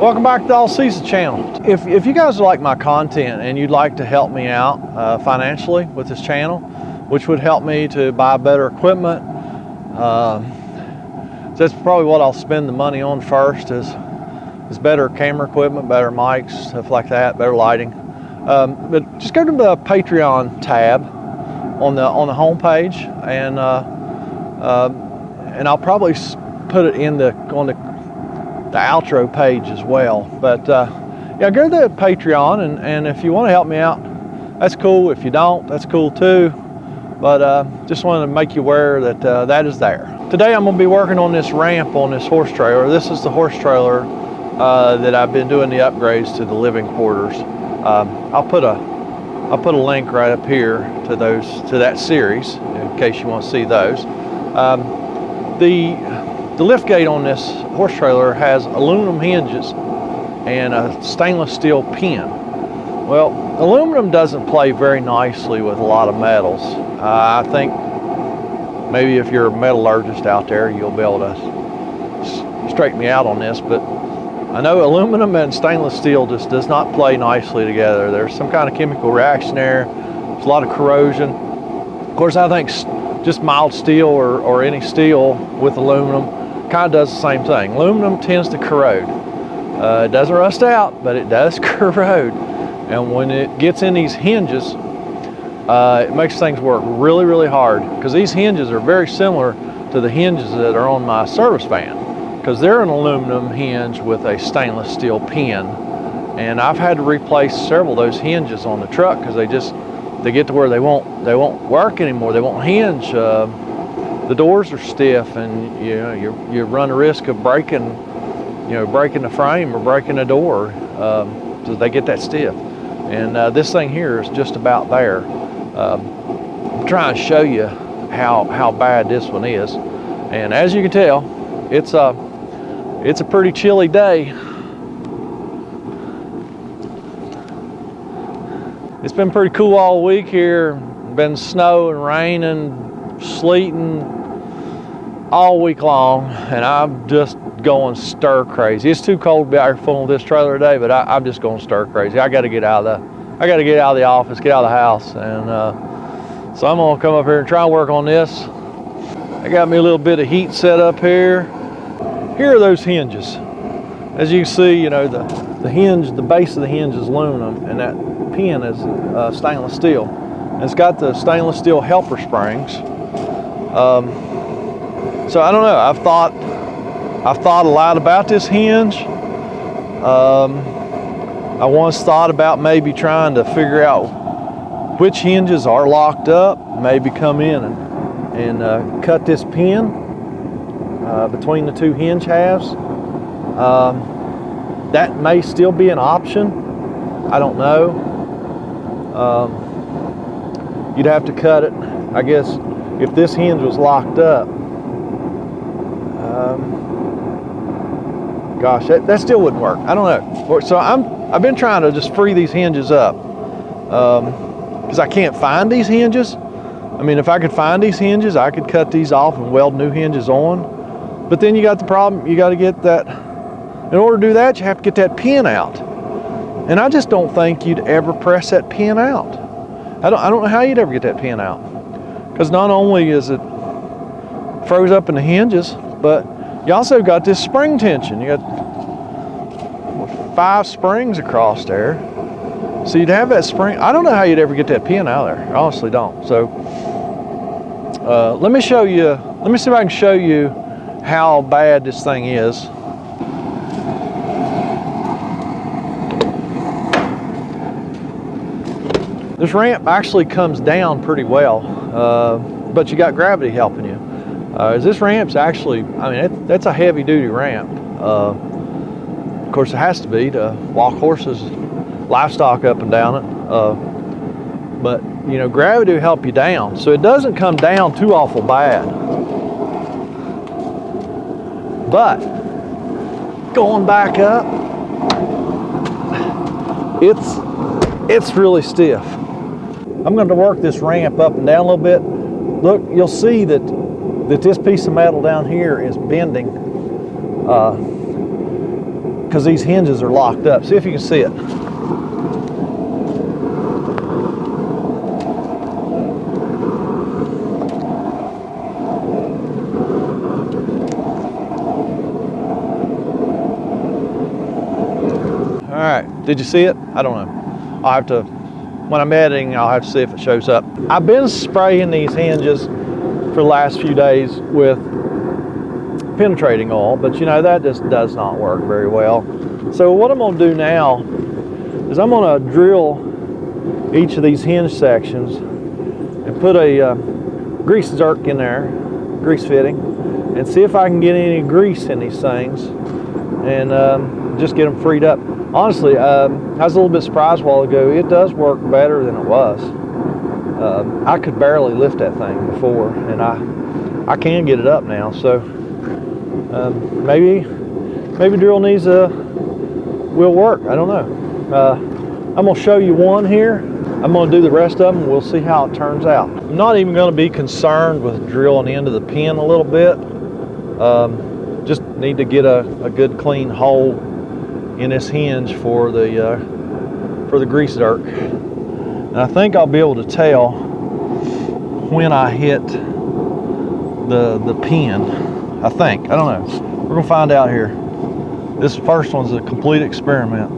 Welcome back to the All Season channel. If you guys like my content and you'd like to help me out financially with this channel, which would help me to buy better equipment, so that's probably what I'll spend the money on first is better camera equipment, better mics, stuff like that, better lighting. But just go to the Patreon tab on the home page, and I'll probably put it on the outro page as well. But yeah, go to the Patreon, and if you want to help me out, that's cool. If you don't, that's cool too. But just wanted to make you aware that that is there. Today I'm going to be working on this ramp on this horse trailer. This is the horse trailer that I've been doing the upgrades to the living quarters. I'll put a link right up here to that series in case you want to see those. The lift gate on this horse trailer has aluminum hinges and a stainless steel pin. Well, aluminum doesn't play very nicely with a lot of metals. I think maybe if you're a metallurgist out there, you'll be able to straighten me out on this, but I know aluminum and stainless steel just does not play nicely together. There's some kind of chemical reaction there. There's a lot of corrosion. Of course, I think just mild steel or any steel with aluminum kind of does the same thing. Aluminum tends to corrode. It doesn't rust out, but it does corrode. And when it gets in these hinges, it makes things work really, really hard, because these hinges are very similar to the hinges that are on my service van, because they're an aluminum hinge with a stainless steel pin. And I've had to replace several of those hinges on the truck because they get to where they won't work anymore. They won't hinge. The doors are stiff, and you run the risk of breaking the frame or breaking the door, so they get that stiff. And this thing here is just about there. I'm trying to show you how bad this one is, and as you can tell, it's a pretty chilly day. It's been pretty cool all week here. Been snow and raining, sleeting all week long, and I'm just going stir crazy. It's too cold to be out here fooling with this trailer today, but I'm just going stir crazy. I got to get out of the office, get out of the house, and so I'm gonna come up here and try and work on this. I got me a little bit of heat set up here. Here are those hinges. As you can see, the hinge, the base of the hinge is aluminum, and that pin is stainless steel. And it's got the stainless steel helper springs. So I don't know. I've thought a lot about this hinge. I once thought about maybe trying to figure out which hinges are locked up, maybe come in and cut this pin between the two hinge halves. That may still be an option. I don't know. You'd have to cut it. I guess if this hinge was locked up, gosh, that still wouldn't work. I don't know. So I've been trying to just free these hinges up, because I can't find these hinges. I mean, if I could find these hinges, I could cut these off and weld new hinges on. But then you got the problem, you got to get that, in order to do that, you have to get that pin out. And I just don't think you'd ever press that pin out. I don't know how you'd ever get that pin out. Because not only is it froze up in the hinges, but you also got this spring tension. You got 5 springs across there. So you'd have that spring. I don't know how you'd ever get that pin out of there. I honestly don't. So let me see if I can show you how bad this thing is. This ramp actually comes down pretty well, but you got gravity helping you. This ramp's actually, I mean, that's a heavy duty ramp. Of course it has to be to walk horses, livestock up and down it. But gravity will help you down, so it doesn't come down too awful bad. But going back up, it's really stiff. I'm going to work this ramp up and down a little bit. Look, you'll see that this piece of metal down here is bending because these hinges are locked up. See if you can see it. All right, did you see it? I don't know. I'll have to, when I'm editing, I'll have to see if it shows up. I've been spraying these hinges for the last few days with penetrating oil, but you know, that just does not work very well. So what I'm gonna do now is I'm gonna drill each of these hinge sections and put a grease zerk in there, grease fitting, and see if I can get any grease in these things and just get them freed up. Honestly, I was a little bit surprised a while ago. It does work better than it was. I could barely lift that thing before, and I can get it up now. So maybe drilling these will work. I don't know. I'm gonna show you one here. I'm gonna do the rest of them, and we'll see how it turns out. I'm not even gonna be concerned with drilling into the pin a little bit. Just need to get a good clean hole in this hinge for the grease zerk. And I think I'll be able to tell when I hit the pin. I think. I don't know. We're gonna find out here. This first one's a complete experiment.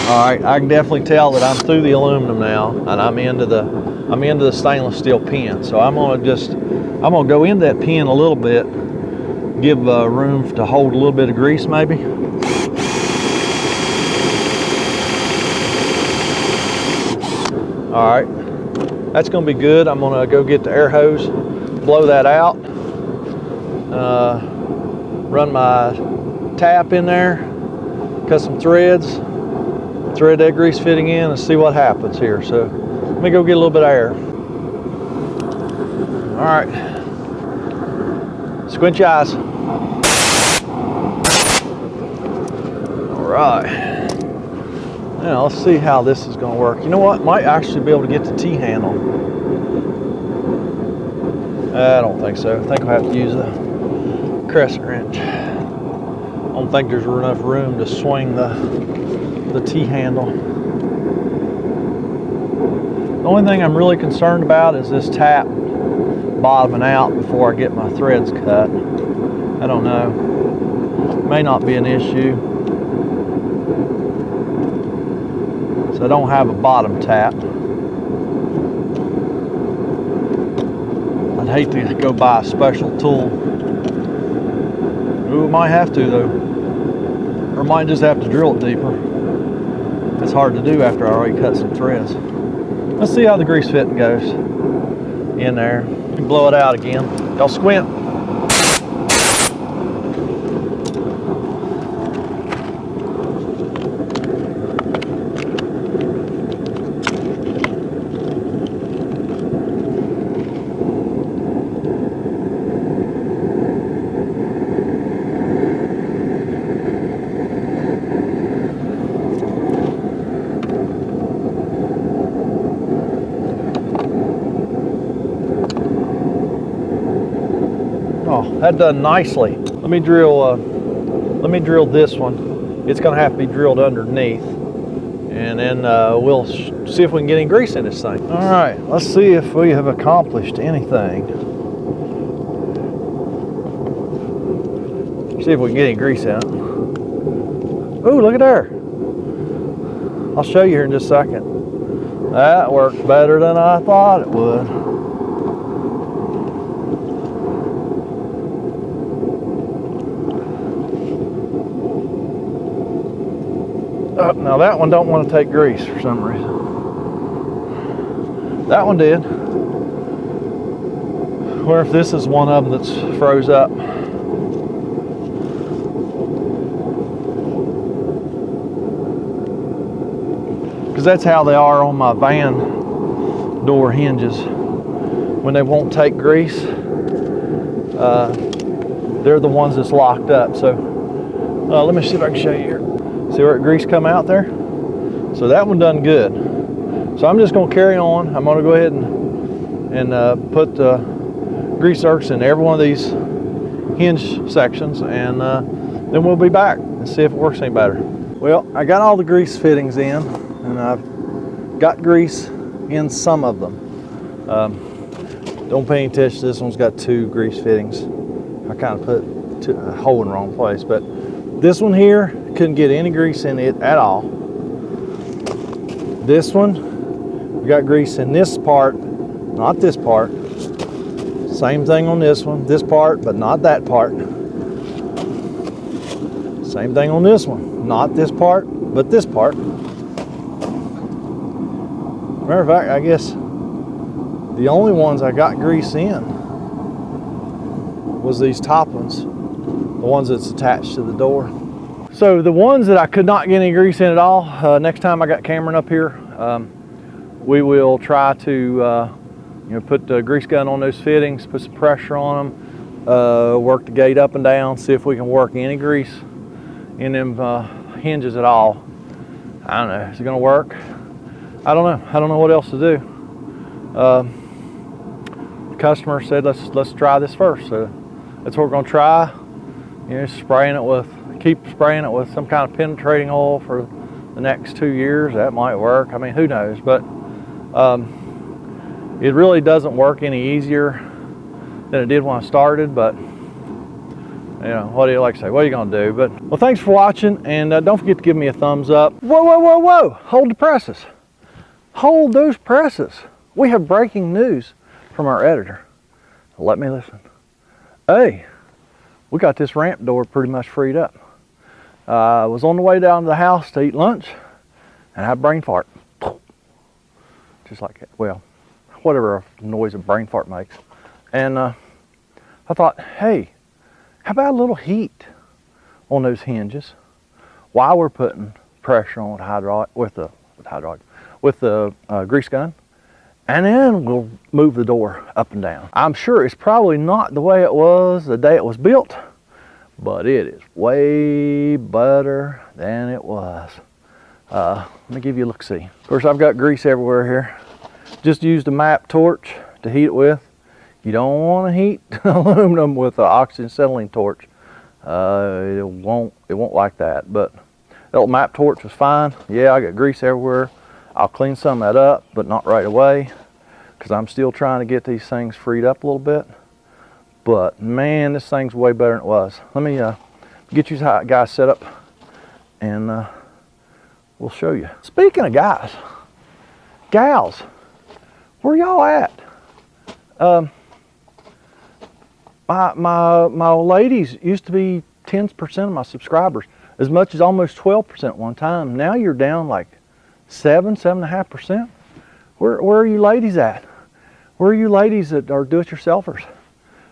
All right, I can definitely tell that I'm through the aluminum now, and I'm into the stainless steel pin. So I'm gonna go into that pin a little bit, give room to hold a little bit of grease maybe. All right, that's gonna be good. I'm gonna go get the air hose, blow that out, run my tap in there, cut some threads, thread that grease fitting in, and see what happens here. So let me go get a little bit of air. All right, squint your eyes. All right, now let's see how this is going to work. You know what, might actually be able to get the T-handle. I don't think so. I think I'll have to use a crescent wrench. I don't think there's enough room to swing the T-handle. The only thing I'm really concerned about is this tap bottoming out before I get my threads cut. I don't know. May not be an issue. So I don't have a bottom tap. I'd hate to go buy a special tool. Ooh, might have to though. Or might just have to drill it deeper. It's hard to do after I already cut some threads. Let's see how the grease fitting goes in there. Blow it out again. Y'all squint. Oh, that done nicely. Let me drill this one. It's gonna have to be drilled underneath, and then we'll see if we can get any grease in this thing. All right, let's see if we have accomplished anything. See if we can get any grease in it. Ooh, look at there. I'll show you here in just a second. That worked better than I thought it would. Oh, now that one don't want to take grease for some reason. That one did. Or if this is one of them that's froze up. Because that's how they are on my van door hinges. When they won't take grease, they're the ones that's locked up. So let me see if I can show you here. See where the grease come out there? So that one done good. So I'm just gonna carry on. I'm gonna go ahead and put grease zerks in every one of these hinge sections, and then we'll be back and see if it works any better. Well, I got all the grease fittings in, and I've got grease in some of them. Don't pay any attention, this one's got 2 grease fittings. I kind of put a hole in the wrong place, but this one here, couldn't get any grease in it at all. This one, we got grease in this part, not this part. Same thing on this one, this part, but not that part. Same thing on this one, not this part, but this part. Matter of fact, I guess the only ones I got grease in was these top ones, the ones that's attached to the door. So the ones that I could not get any grease in at all, next time I got Cameron up here, we will try to put the grease gun on those fittings, put some pressure on them, work the gate up and down, see if we can work any grease in them hinges at all. I don't know, is it gonna work? I don't know. I don't know what else to do. The customer said let's try this first, so that's what we're gonna try. Keep spraying it with some kind of penetrating oil for the next 2 years. That might work. I mean, who knows? But it really doesn't work any easier than it did when I started. But what do you like to say? What are you gonna do? But well, thanks for watching, and don't forget to give me a thumbs up. Whoa, whoa, whoa, whoa! Hold the presses. Hold those presses. We have breaking news from our editor. Let me listen. Hey, we got this ramp door pretty much freed up. I was on the way down to the house to eat lunch, and I had a brain fart. Just like that. Well, whatever noise a brain fart makes. And I thought, hey, how about a little heat on those hinges while we're putting pressure on with the grease gun, and then we'll move the door up and down. I'm sure it's probably not the way it was the day it was built, but it is way better than it was. Let me give you a look-see. Of course, I've got grease everywhere here. Just used a MAP torch to heat it with. You don't want to heat aluminum with an oxygen acetylene torch. It won't like that, but that little MAP torch was fine. Yeah, I got grease everywhere. I'll clean some of that up, but not right away, because I'm still trying to get these things freed up a little bit. But man, this thing's way better than it was. Let me get you guys set up, and we'll show you. Speaking of guys, gals, where y'all at? My ladies used to be 10% of my subscribers, as much as almost 12% one time. Now you're down like 7.5%. Where are you ladies at? Where are you ladies that are do-it-yourselfers?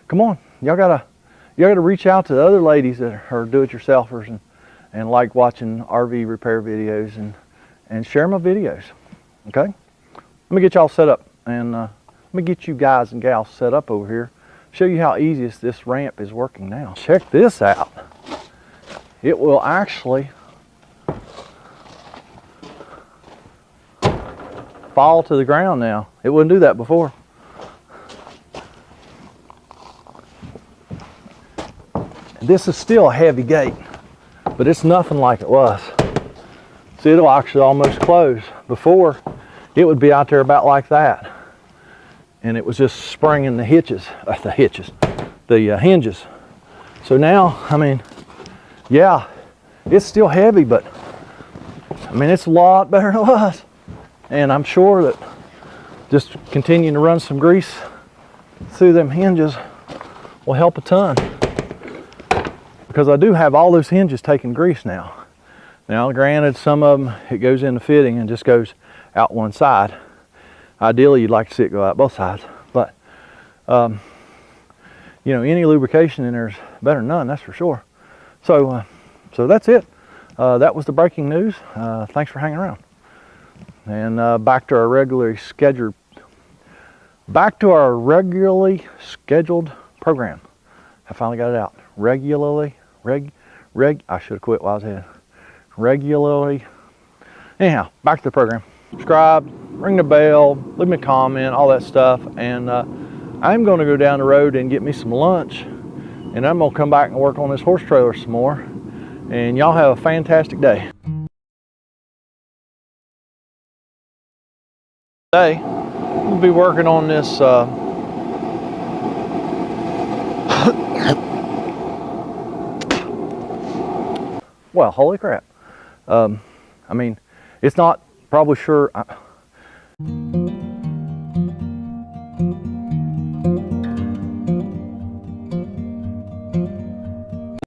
Come on, y'all gotta reach out to the other ladies that are do-it-yourselfers and like watching RV repair videos and share my videos. Okay, let me get y'all set up, and let me get you guys and gals set up over here. Show you how easy this ramp is working now. Check this out. It will actually fall to the ground now. It wouldn't do that before. This is still a heavy gate, but it's nothing like it was. See, it'll actually almost close. Before, it would be out there about like that, and it was just springing the hinges. So now, I mean, yeah, it's still heavy, but I mean, it's a lot better than it was. And I'm sure that just continuing to run some grease through them hinges will help a ton, because I do have all those hinges taking grease now. Now, granted, some of them, it goes in the fitting and just goes out one side. Ideally, you'd like to see it go out both sides, but any lubrication in there is better than none, that's for sure. So that's it. That was the breaking news. Thanks for hanging around. And back to our regularly scheduled program. I finally got it out. regularly. I should have quit while I was ahead. Regularly. Anyhow, back to the program. Subscribe, ring the bell, leave me a comment, all that stuff. And I'm going to go down the road and get me some lunch. And I'm going to come back and work on this horse trailer some more. And y'all have a fantastic day. Today, we'll be working on this well, holy crap. I mean, it's not probably sure.